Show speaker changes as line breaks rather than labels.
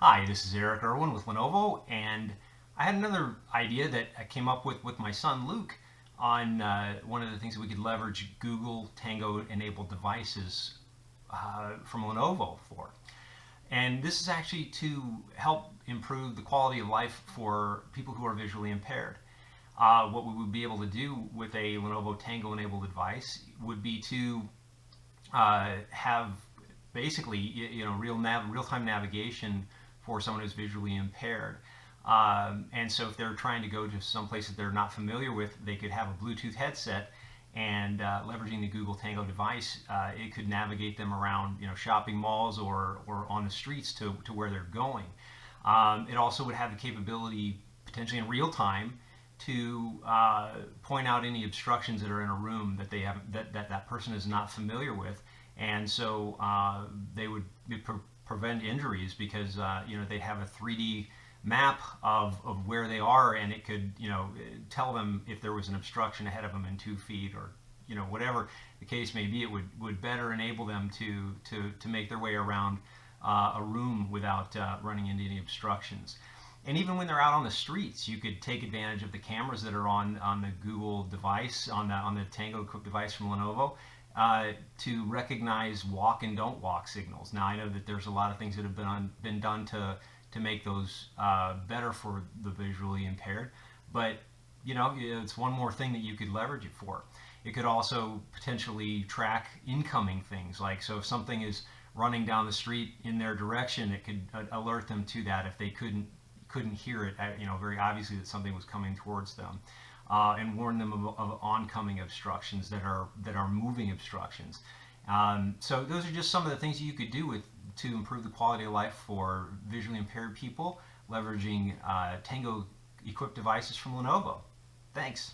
Hi, this is Eric Irwin with Lenovo, and I had another idea that I came up with my son Luke on one of the things that we could leverage Google Tango enabled devices from Lenovo for. And this is actually to help improve the quality of life for people who are visually impaired. What we would be able to do with a Lenovo Tango enabled device would be to have basically real time navigation for someone who's visually impaired. And so if they're trying to go to some place that they're not familiar with, they could have a Bluetooth headset and leveraging the Google Tango device, it could navigate them around shopping malls or on the streets to where they're going. It also would have the capability potentially in real time to point out any obstructions that are in a room that they have that person is not familiar with, and so they would prevent injuries because they'd have a 3D map of where they are, and it could tell them if there was an obstruction ahead of them in 2 feet, or whatever the case may be. It would better enable them to make their way around a room without running into any obstructions. And even when they're out on the streets, you could take advantage of the cameras that are on the Google device, on the Tango equipped device from Lenovo, to recognize walk and don't walk signals. Now I know that there's a lot of things that have been done to make those better for the visually impaired, but it's one more thing that you could leverage it for. It could also potentially track incoming things, like so if something is running down the street in their direction, it could alert them to that if they couldn't hear it, very obviously that something was coming towards them, and warn them of oncoming obstructions that are moving obstructions. So those are just some of the things you could do to improve the quality of life for visually impaired people, leveraging Tango equipped devices from Lenovo. Thanks.